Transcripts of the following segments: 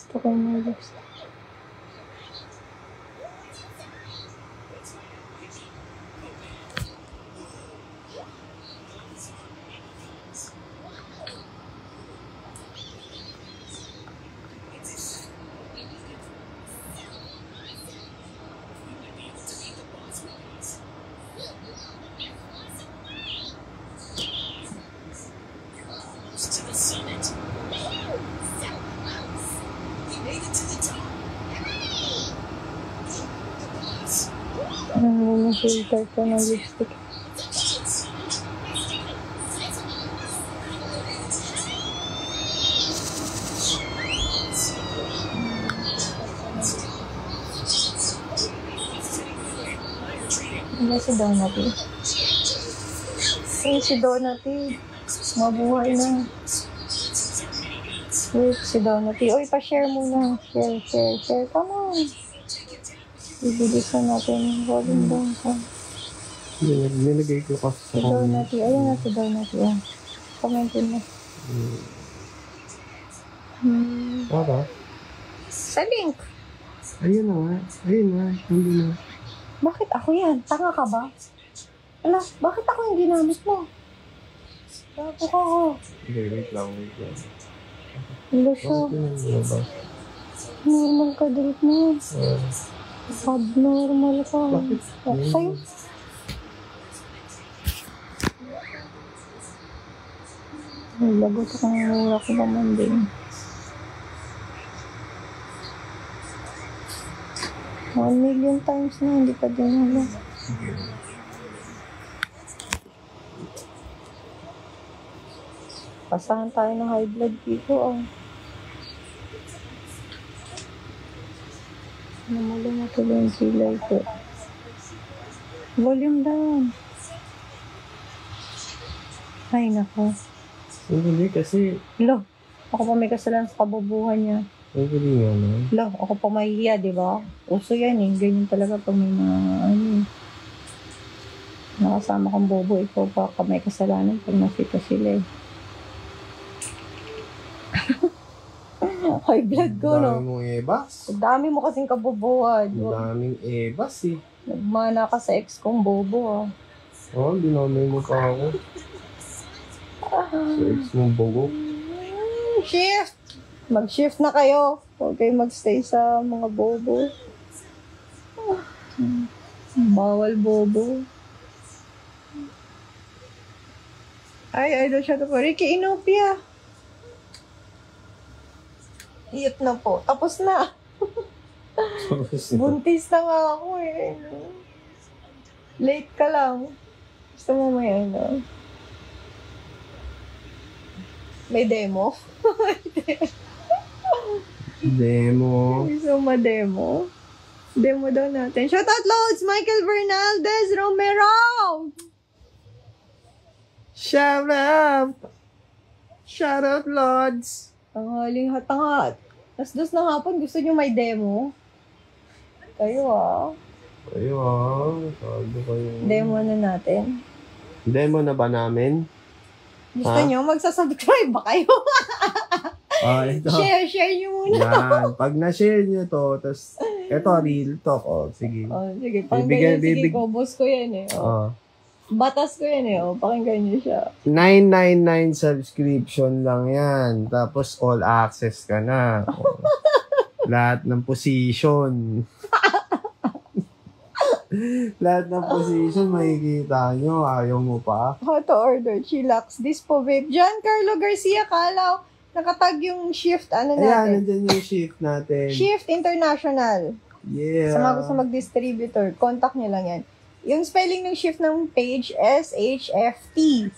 Gusto ko yung lips. Filter ko ng lipstick. Ano si Donati? Si Donati. Mabuhay na. Wait, si Donati. Uy, pa-share muna. Share. Come on. Bibilisan natin yung volume down ka. Nilagay ko kasi sa Donati. Ayun na si Donati. Commentin mo. Para? Sa link. Ayun na. Hindi na. Bakit ako yan? Tanga ka ba? Ala, bakit ako yung ginamit mo? Tapo ka ako. Wait lang. Hindi siya. Normal ka, delete mo. Abnormal ka. Bakit? Sa'yo? Lagot akong mura ko naman din. $1 million times na, hindi pa din wala. Pasahan tayo ng high blood dito, Namalo na tuloy yung kilay ko. Volume down. Ay, nako. Hindi kasi... Lo, ako pa may kasalanan sa kabubuhan niya. Hindi nga na. Lo, ako pa mahihiya, di ba? Uso yan ganyan talaga pag may mga, nakasama kang bobo, ikaw pa may kasalanan pag nakita sila High blood ko, no? Ang dami mong ebas. Ang dami mo kasing kabubuhan. Ang daming ebas, Nagmana ka sa ex kong bobo, dinamay mo pa ako. Sa ex mong bogo. Shift! Mag-shift na kayo. Huwag kayo magstay sa mga bobo. Bawal bobo. Ay, idol siya to po. Ricky Inopia. Iyot na po. Tapos na. Buntis na nga ako Late ka lang. Gusto mo may may demo? Demo. Gusto mo demo? Demo daw natin. Shoutout Loads! Michael Bernaldez Romero! Shoutout Lods! Tanghaling hatangat. Dos ng hapon, gusto nyo may demo? Kayo Sabi kayo. Demo na natin. Demo na ba namin? Gusto nyo? Magsasubscribe ba kayo? Ito. Share nyo muna. Yan. Pag na-share nyo to, tapos, ito, real talk, sige. Sige. Sige, boss ko yan Batas ko yan pakinggan nyo siya. 999 subscription lang yan. Tapos, all access ka na. Lahat ng position. Lahat ng position makikita nyo. Ayaw mo pa. How to order? Chillax. Dispo vape. Giancarlo Garcia Calaw. Nakatag yung shift. Natin? Ayan, nandyan yung shift natin. Shift International. Yeah. Sa mga gusto mag-distributor, contact nyo lang yan. Yung spelling ng shift ng page, SHFT.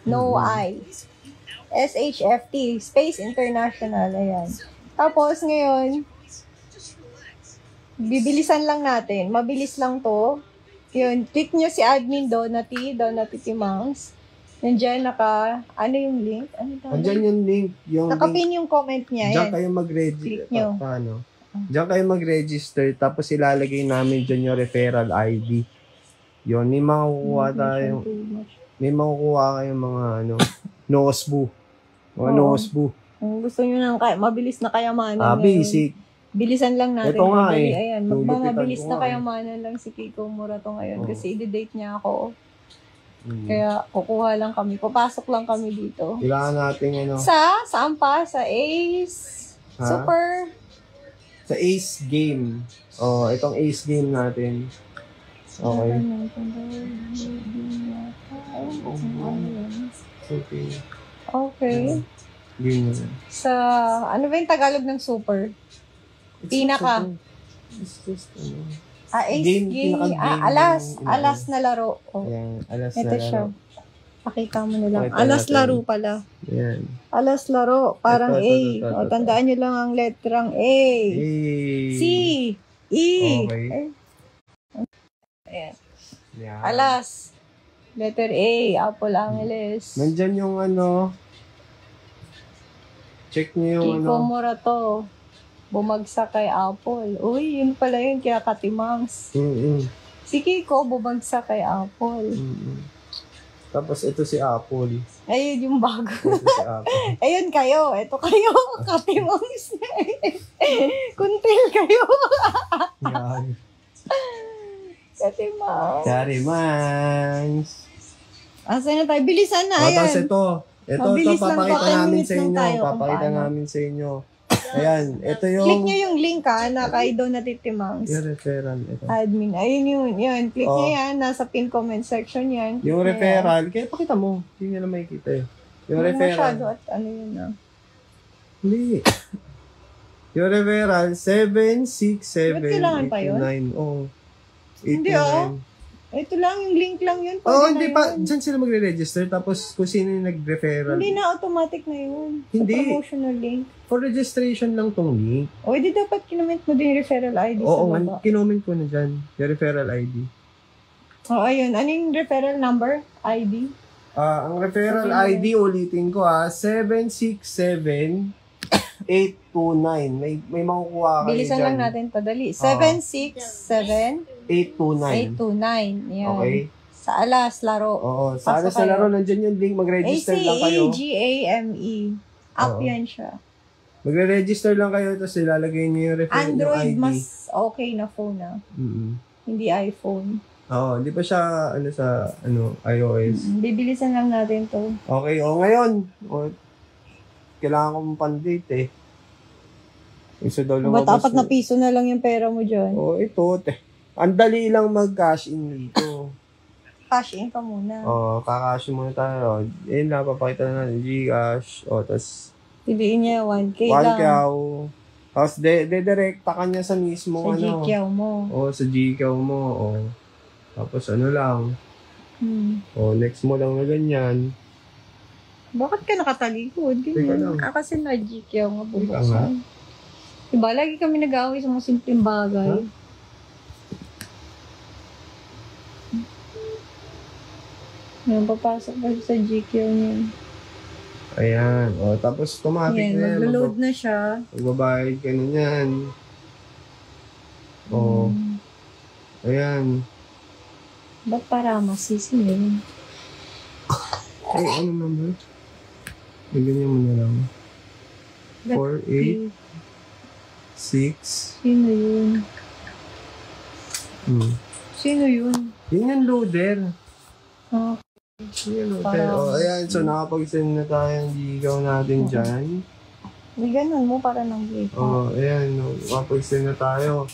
No I. SHFT. Space International. Ayan. Tapos, ngayon, bibilisan lang natin. Mabilis lang to. Yun, click nyo si admin Donati Timangs. Nandiyan ano yung link? Ano tawag? Andyan yung link. Nakapin yung comment niya. Diyan Yan. kayo Click nyo. Paano? Diyan kayo mag-register, tapos ilalagay namin dyan yung referral ID. Yun, may makukuha tayo. May makukuha kayong mga nosbu. Mga nosbu. Gusto nyo nang mabilis na kayamanan. Basic. Bilisan lang natin. Ito nga madali. eh. Ayan, mabilis na kayamanan lang si Kiko Murato ngayon. Oh. Kasi i-date niya ako. Kaya kukuha lang kami. Papasok lang kami dito. Kailangan natin Saan pa? Sa Ace? Super? Sa Ace Game. Itong Ace Game natin. Okay. Okay. Game na. Sa, ano ba yung Tagalog ng super? Pinaka. It's just, Ace game. Alas na laro. Ayan, alas Ito na laro. siya. Pakita mo na lang. Pakita Alas natin. laro pala. Ayan. Alas laro. Parang Ito. A. Tandaan nyo lang ang letrang A. Hey. C. E. Okay. Ayan. Yan. Alas. Letter A. Apple Angeles. Nandyan yung check nyo yung Kiko Murato. Bumagsak kay Apple. Uy, yun pala yun. Kaya Katimangs. Si Kiko, bumagsak kay Apple. Tapos ito si Apple. Ayun yung bago. Ito si Apple. Ayun kayo. Ito kayo. Katimangs. Kuntil kayo. Yan. Katimangs. Karimangs. Asa na tayo? Bilisan na. Ayan. Tapos ito. Ito, Mabilis lang papakita to, 10 namin minutes sa lang inyo. tayo kung Papakita paano. namin sa inyo. Ayan, ito yung... Click nyo yung link na kay Donati Timangs. Yung referral. Ito. Admin. Ayun yun. Yan. Click nyo yan. Nasa pin comment section yan. Click Yung nyo referral, kaya pakita mo. Hindi nyo na makikita eh. Yung yan. referral. Masyado at ano yun na. Hindi. Yung referral, 767 Ba't kailangan pa yun? 829. Oo. Hindi, 829. Ito lang, yung link lang yun. Oo, Pwede hindi na pa. yun. Diyan sila magre-register. Tapos kung sino yung nag-referral. Hindi na automatic na yun. Hindi. Sa promotional link. For registration lang tong link. O, hindi dapat kinoment mo din yung referral ID Oo, sa baba. kinoment ko na dyan. Yung referral ID. O, ayun. Ano yung referral number? ID? Ang referral ID, ulitin ko 767-829. May makukuha kayo Bilisan dyan. lang natin to. Dali. 767 829. 829. Yan. Okay? Sa Alas, laro. Oo. Sana Pasok sa laro, kayo. nandyan yung link. Mag-register lang kayo. ACAGAME. App Oo. yan siya. Magre-register lang kayo, tapos ilalagay niyo yung referral yung Android, ID. mas okay na phone Hindi iPhone. Oo, hindi pa siya sa iOS. Bibilisan lang natin to. Okay, ngayon. Kailangan kong pandate eh. Gusto daw Ba't lumabas. 4 na piso na lang yung pera mo dyan? Ito. Ang dali lang mag-cash in dito. Cash in ka muna. Kakash in muna tayo. Napapakita na natin Gcash. Tapos Piliin niya 1K lang. 1K. Tapos dedirekta ka niya sa mismo Sa GCash mo. sa Gcash mo. Tapos lang. Next mo lang na ganyan. Bakit ka nakatalikod? Teka lang. Kasi na GCash nga Teka nga. bubuksan. Diba, lagi kami nag-away sa mga simpleng bagay. Yan, papasok pa siya sa GCash niya. Ayan. Tapos automatic Yan, na yan. maglo-load na siya. Magbabayad ka na yan. Ayan. Ba't para masisi yun? Ay, ano number? Ganyan mo na lang. 4, 8, 6. Sino yun? Sino yun? Yun yung loader. Ah, Yun yung loader. Ayan. So, nakapag-send na tayo ng ligaw natin dyan. may ganun mo para nang dito. Ayan. Nakapag-send na tayo.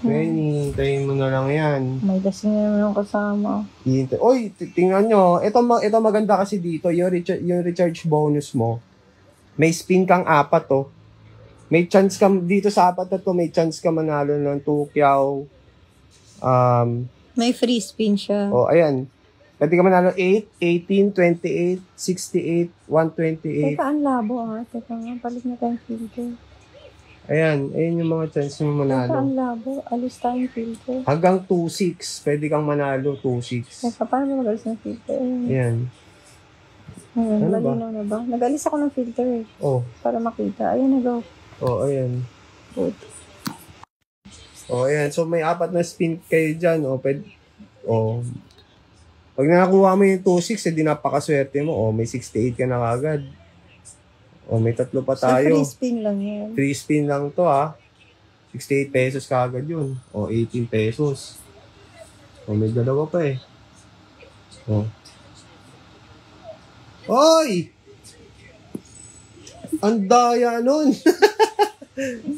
Ngayon, hihintayin mo na lang yan. May lasing na naman ang kasama. Uy, tingnan nyo. Ito maganda kasi dito. Yung recharge bonus mo. May spin kang 4 to. May chance ka, dito sa 4 na to, may chance ka manalo ng 2 kyaw. May free spin siya. Ayan. Pwede ka manalo 8, 18, 28, 68, 128. Teka, ang labo Teka nga, balik na tayong filter. Ayan yung mga chance mo Teka, manalo. ang labo. Alis tayong filter. Hanggang 2-6. Pwede kang manalo 2-6. Teka, paano mag-alis ng filter? Ayan. Ano ba? Malinaw na ba? Nag-alis ako ng filter eh. Oh. Para makita. Ayun na go. Oh, ayan. Good. Oh, ayan. So, may 4 na spin kayo dyan. Oh, pag nakakuha mo yung 2-6, di napakaswerte mo. Oh, may 68 ka na kagad. Oh, may 3 pa So, tayo. free spin lang yan. 3 spin lang to, 68 pesos kagad yun. O, 18 pesos. O, may 2 pa eh. O. Oy! Ang daya nun!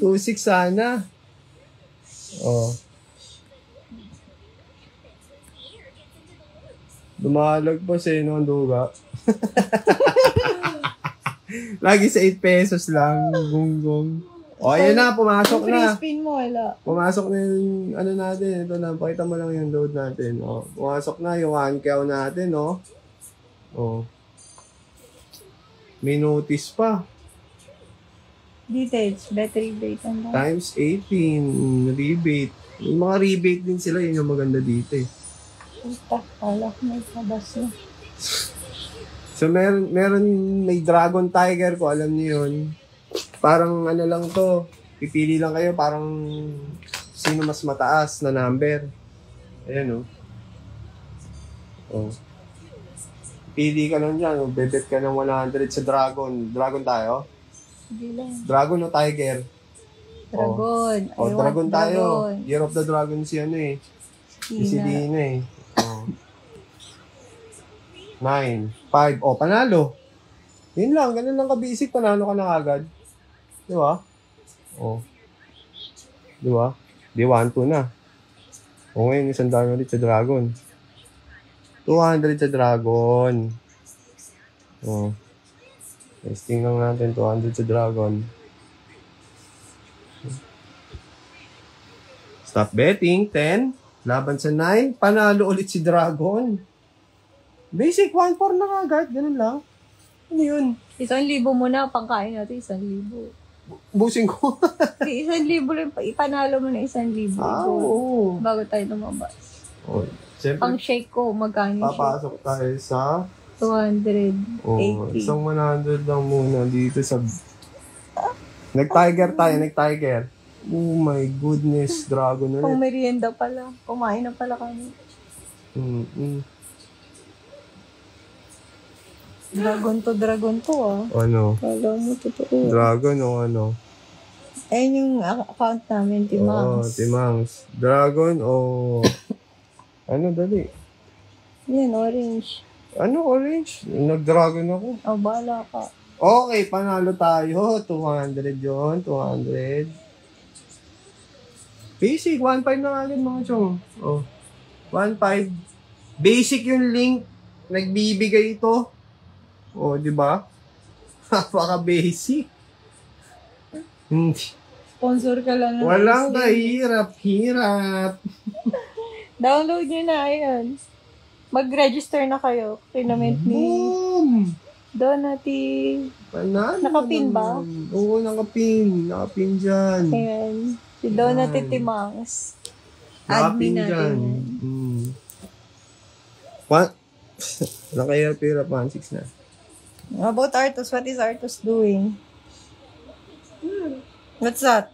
2-6 sana. O. Dumalag pa siya, no, ang duga. Lagi sa 8 pesos lang. Gunggong. O, ayan na, pumasok Yung free na. spin mo, wala. Pumasok na yung ano natin. Ito na, pakita mo lang yung load natin. O, pumasok na yung 1K natin, no? O. May notice pa. Details, battery rate. Ano? Times 18, rebate. Yung mga rebate din sila, yun yung maganda dito eh. Puta, kala ko may kabas na. So, may Dragon Tiger ko, alam niyo yun. Parang ano lang to, pipili lang kayo, parang sino mas mataas na number. Ayan, oh. Pili ka lang dyan, bebet ka ng 100 sa Dragon. Dragon tayo? Sige lang. Dragon o Tiger? Dragon. Oh, Dragon tayo. Year of the Dragon si ano eh. Si Dina eh. Oh. 9, 5. Oh, panalo. Yun lang, ganun lang ka-basic. Panalo ka na agad. Di ba? Oh. Di ba? Di 1-2 na. O ngayon, isang dami ulit sa Dragon. 200 sa Dragon. Oh. Testing lang natin. 200 sa Dragon. Stop betting. 10. Laban sa 9. Panalo ulit si Dragon. Basic 1-4 na agad. Ganun lang. Ano yun? 1,000 muna, pangkain natin 1,000. Busing ko. 1,000 lang, ipanalo mo na 1,000. Oo. Bago tayo lumabas. Oh, siyempre, Pang shake ko, magkano shake? papasok tayo sa 280. isang 100 lang muna dito sa nag-tiger tayo, nag-tiger. Oh my goodness, Dragon ulit. Pang merienda pala. Kumain na pala kami. Dragon to Ano? Kala mo totoo. Dragon o ano? Ayun yung account namin, Timangs. Timangs. Dragon o ano, dali? Yan, orange. Ano, orange? Nag-dragon ako. Oh, bahala ka. Okay, panalo tayo. 200 yun, 200. Basic, 1.5 na agad mga chong. Oh, 1.5. Basic yung link. Nagbibigay ito. Oh, di ba? Napaka-basic. Hindi. Sponsor ka lang. Walang kahirap-hirap. Download nyo na, ayan. Mag-register na kayo. Pinament ni Boom! Donati. Panalo. Nakapin ba? Oo, nakapin. Nakapin dyan. Ayan. Si Donati Ayan. Timangs. Nakapin Admin dyan. natin. Nakahirap-hirap. 1.6 na. About Artus, what is Artus doing? What's that?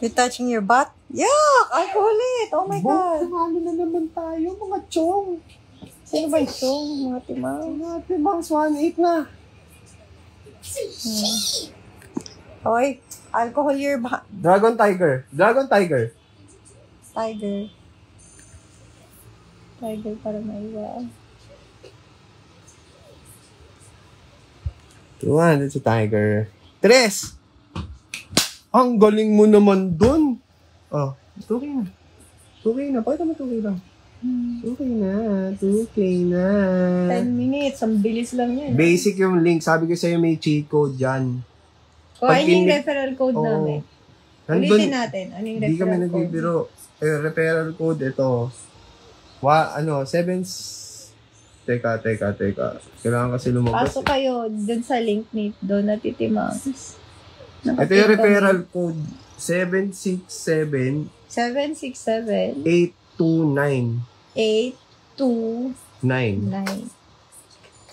You touching your butt? Yuck! Alcohol it! Oh my God! Panalo na naman tayo, mga chong. Sino ba ito? Mga Timangs? Mga Timangs, 1.8 na. Okay. Alcohol your butt. Dragon Tiger. Dragon Tiger. Tiger. Tiger para maiwa. 200 sa Tiger. 3! Ang galing mo naman dun. Oh, 2K na. 2K na. Pakita mo 2K lang. 2K na. 2K na. 10 minutes. Ang bilis lang yan. Basic yung link. Sabi ko sa'yo may cheat code dyan. Kuhain yung referral code namin. Nandun, Ulitin natin. Ano yung hindi kami referral code? nagbibiro. Referral code ito. 7... Teka. Kailangan kasi lumabas. Pasok kayo dun sa link ni Donati Timangs. Ito yung referral code. 767 767 829 829 9.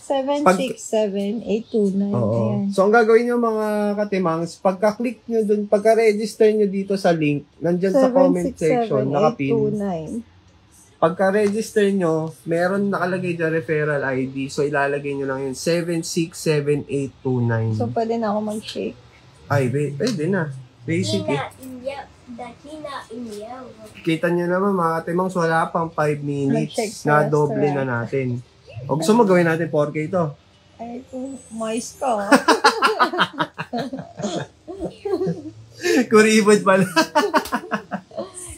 767-829. Oo. Ayan. So, ang gagawin nyo mga katimangs, pagka-click nyo dun, pagka-register nyo dito sa link, nandyan sa comment section, nakapin. 767-829. Pagka-register nyo, meron nakalagay dyan referral ID. So, ilalagay nyo lang yun, 767-829. So, pwede na ako mag-shake. Ay, pwede na. Basic eh. Kita nyo naman mga katimangs, wala pang 5 minutes Mag-check na sa doble na restaurant. natin. O gusto mo gawin natin 4K to? Ay, kung mais ka. Kuribot pala.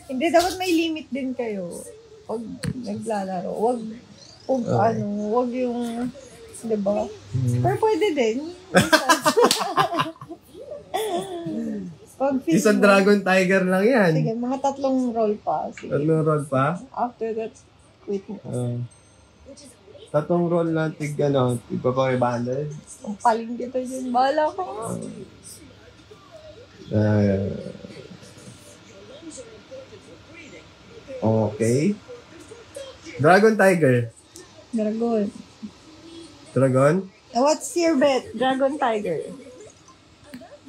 Hindi, dapat may limit din kayo. Pag naglalaro. Wag wag yung, diba? Pero pwede din. Pag Isang Dragon Tiger lang yan. Sige, mga 3 roll pa. Sige. Tatlong roll pa? After that, quit mo. Tatlong roll na tig 500. Ang paling kita yun. Bahala ka. Okay. Dragon Tiger. Dragon. Dragon? What's your bet? Dragon, Tiger.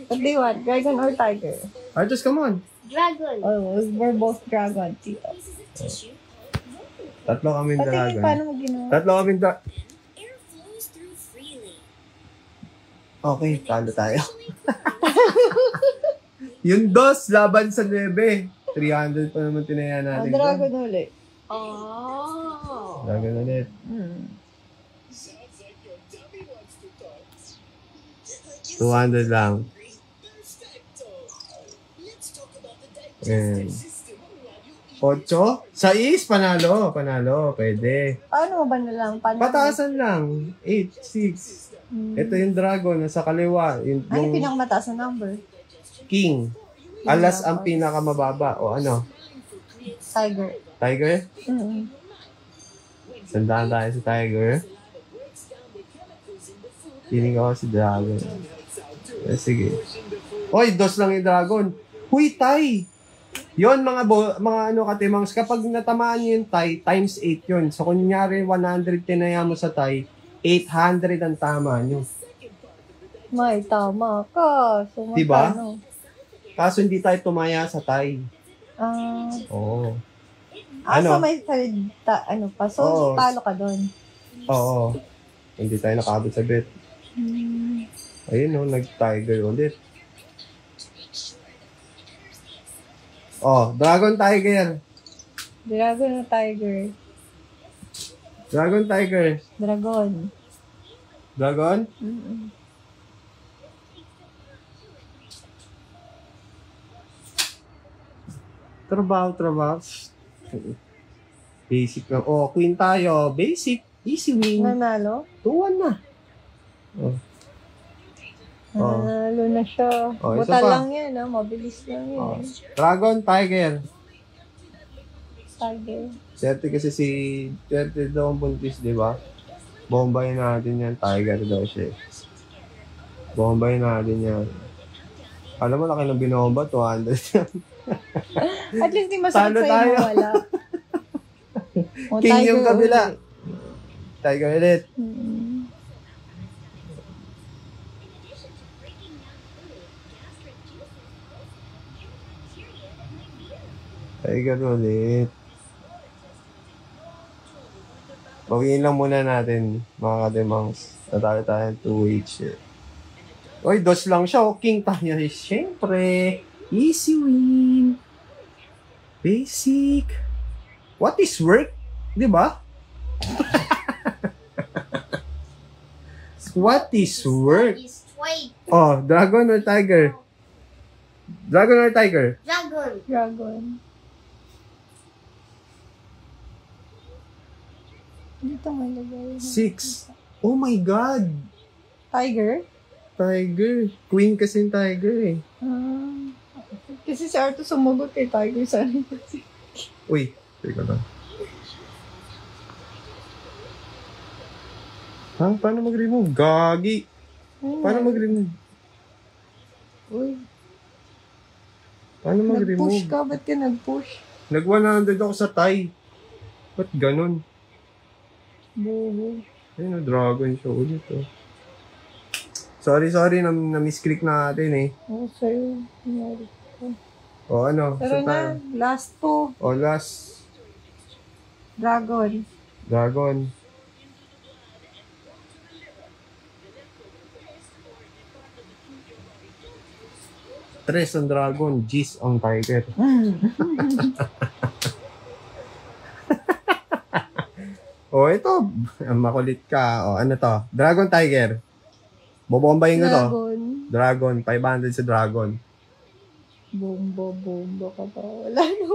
What do you want? Dragon or Tiger? Artus, come on. Dragon. Oh, we're both dragon, tito. Tatlo kaming Patingin, dragon. paano mo ginawa? Tatlo kaming Okay, talo tayo. Yung dos, laban sa 9. 300 pa naman tinaya natin. Dragon ulit. Oh. Dragon ulit. 200 lang. Ayan. 8? 6? Panalo. Pwede. Paano mo ba na lang? Paano Pataasan lang. 8, 6. Ito yung dragon. Nasa kaliwa. Yung Ano yung pinakamataas na number? king. Alas ang pinakamababa. O ano? Tiger. Tiger? Mm-hmm. Sandaan tayo sa tiger. Piling ako si dragon. Sige. Oy, dos lang yung dragon. Huy, tie! Yon mga katimangs, kapag natamaan nyo yung tie, times 8 yun. So, kunyari 100 tinaya mo sa tie, 800 ang tama nyo. May tama ka. So, Diba? magkano? Kaso hindi tayo tumaya sa tie. Oo. So may third, pa. So, Oo. talo ka doon. Oo. Hindi tayo nakabot sa bet. Ayun nag-tiger ulit. Dragon Tiger. Dragon o Tiger? Dragon Tiger. Dragon. Dragon? Trabaho. Basic lang. Queen tayo. Basic. Easy win. Nanalo? 2-1 na. Nanalo na siya. Isa Buta pa. lang yan, mabilis lang yan. Dragon Tiger. Tiger. Swerte kasi swerte daw ang buntis, di ba? Bombayin natin yan. Tiger daw siya. Bombayin natin yan. Alam mo, laki ng binomba, 200 yan. At least di masakit Talo sa'yo tayo. mawala. King yung kabila. Tiger ulit. Tiger ulit. Bawiin lang muna natin, mga katimangs. Natalo tayo 2H. Oy, dos lang siya. King tayo. Siyempre. Easy win. Basic. What is work? Di ba? What is work? Wait. Dragon or tiger? Dragon or tiger? Dragon. Dito may lagay. 6. Oh my God. Tiger? Tiger. Queen kasi yung tiger eh. Kasi si Arto sumagot kay Tiger sa Uy, teka lang. Paano mag-remove? Gagi. Paano mag-remove? Uy, Paano nag-push mag-remove? ka? Ba't ka nag-push? Nag-100 ako sa tie. Ba't ganun? Buho. Ayun, dragon show ulit, oh. Sorry, na-misclick natin, eh. Oh, sa'yo. O, ano? Pero Saan tayo? na, last 2. O, last. Dragon. Dragon. Tres ang dragon, G's ang tiger. O, ito. Makulit ka. O, ano to? Dragon tiger. Bobombayin ko to. Dragon. Dragon. 500 sa dragon. Bomba ka pa. Wala na.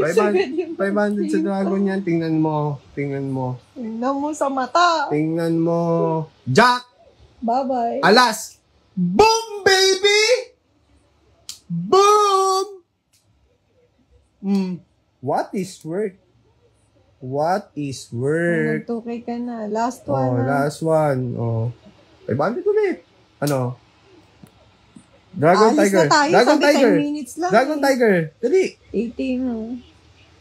500 sa dragon yan. Tingnan mo. Tingnan mo. Tingnan mo sa mata. Tingnan mo. Jack! Bye-bye. Alas! Boom, baby! Boom! What is work? What is work? Nag-2K ka na. Last Oh, one. last one. Oh. 500 ulit. Ano? Dragon Alis Tiger. na tayo. Dragon Sabi Tiger. 10 minutes lang. Dragon Tiger. Dali. 18 mo.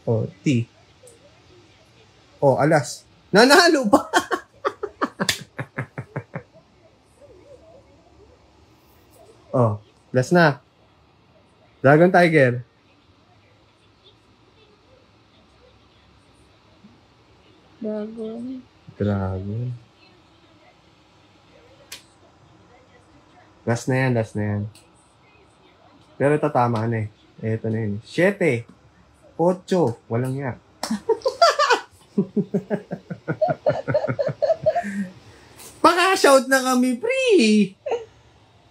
Oh, T. Oh, alas. Nanalo pa. Oh, last na. Dragon Tiger. Dragon. Dragon. Last na yan, last na yan. Pero tatama na eh. Eto na yun. 7. 8. Walang ya. Paka-shout na kami, pre!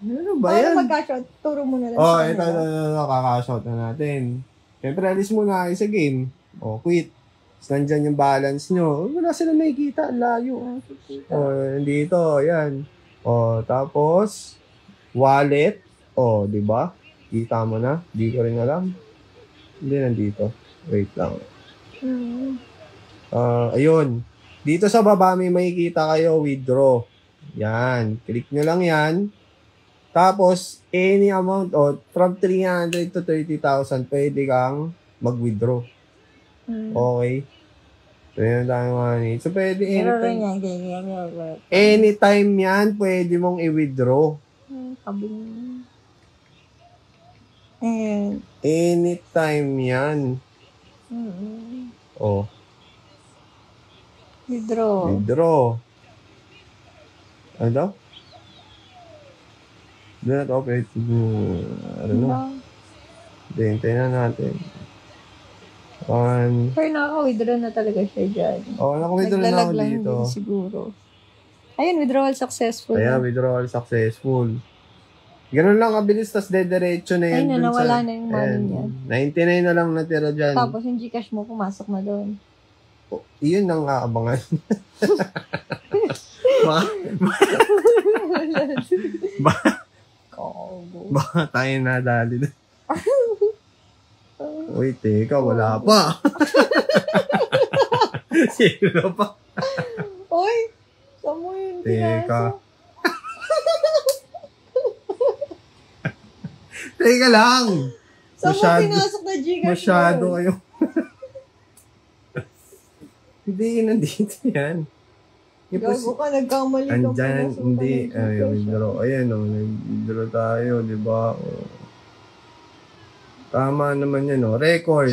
Ano ba yan? Paano mag-shout? Turo mo na lang Oh, sa ito, kanila. kaka-shout na natin. Siyempre, alis muna kayo sa game. Oh, quit. Tapos nandyan yung balance nyo. Wala sila nakikita. Ang layo. Oh, nandito. Yan. Oh, tapos, wallet. Oh, di ba? Kita mo na. Di ko rin alam. Hindi nandito. Wait lang. Ayun. Dito sa baba may makikita kayo withdraw. Yan. Click nyo lang yan. Tapos, any amount, from 300 to 30,000, pwede kang mag-withdraw. Okay? So, yan tayo money. So, pwede anytime yan, pwede mong i-withdraw. And, Anytime yan. Oh, withdraw. withdraw. Ano daw? Do not operate. I don't know. Hindi, hintayin na natin. Pero nakaka-withdraw na talaga siya dyan. Naka-withdraw na ako Naglalag lang dito. din siguro. Ayun, withdrawal successful. Ayan, withdrawal successful. Ganun lang kabilis, tas dediretso na yan. Ayun na, dun nawala na yung money niya. 99 na lang natira dyan. Tapos yung Gcash mo, pumasok na doon. Iyon ang aabangan. Baka tayo nadali na. Uy, teka, wala pa. Sino pa? Uy! Saan mo yun Teka. Teka lang. Saan mo pinasok na Gcash Masyado mo? kayo. Hindi, nandito yan. Gago ka, nagkamali ka. Andyan, pinasok ka hindi. ng Gcash. Withdraw. Ayan, nag-withdraw tayo, di ba? Tama naman yan, record.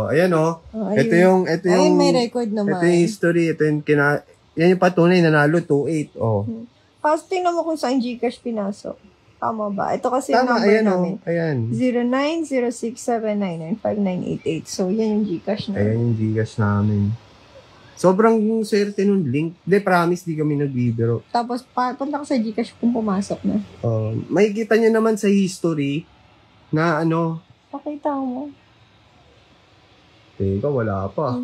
Ayan, Ayun. Ito Ayun, yung, may record naman. ito yung history, ito yung yan yung patunay, nanalo 2-8, Tapos tingnan mo kung saan Gcash pinasok. Tama ba? Ito kasi yung Tama, number ayan, namin. ayan. 0906799598. So, yan yung Gcash na. Ayan yung Gcash namin. Sobrang swerte nung link. Hindi, promise, di kami nagbibiro. Tapos, punta ka sa Gcash kung pumasok na. Makikita nyo naman sa history na Pakita mo. Teka, wala pa.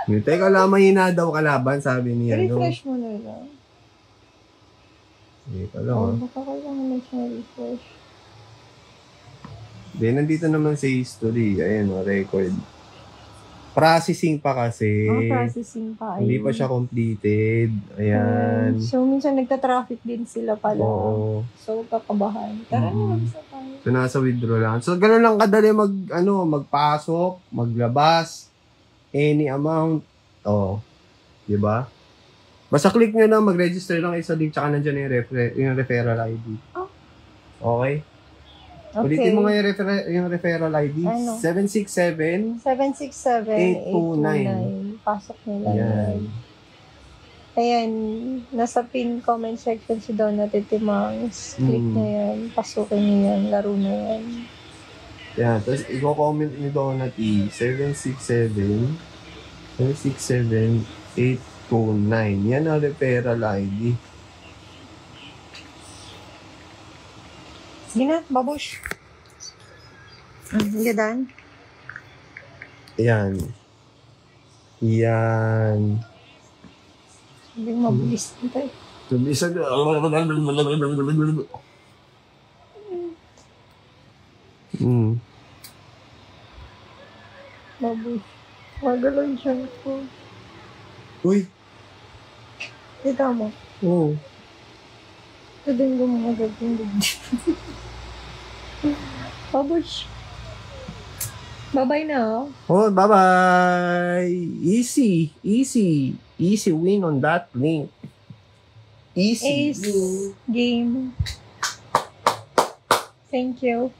Teka lang, mahina daw kalaban, sabi niya. Refresh mo na lang. Teka lang. Baka kailangan na siya refresh. Hindi, nandito naman sa history. Ayan, record. Processing pa kasi. Processing pa. Hindi pa siya completed. Ayan. So, minsan nagta-traffic din sila pala. Oo. So, kakabahan. Tara na, mag-isa tayo. So, nasa withdraw lang. So, ganun lang kadali magpasok, maglabas, any amount. Oo. Di ba? Basta click nyo lang, mag-register lang kayo sa link, tsaka nandiyan yung referral ID. Oh. Okay? Okay. Ulitin mo nga yung referral ID. Ano? 767. 767-829. Pasok nila yan. Ayan, nasa pin comment section si Donut Itimangs. Click na yan, pasukin niyo yan, laro na yan. Yan, tapos i-comment ni Donut 767-829. Yan ang referral ID. Sige na, babush. Gadan. Yan. Yan. Hindi mabilis nito eh. Isa Babush. Magalaw siya ko. Uy. Kita mo. Oo. Ito din gumagag yung digit. Babush. Bye-bye na. Oh, bye-bye. Easy win on that link. Easy. Ace game. Thank you.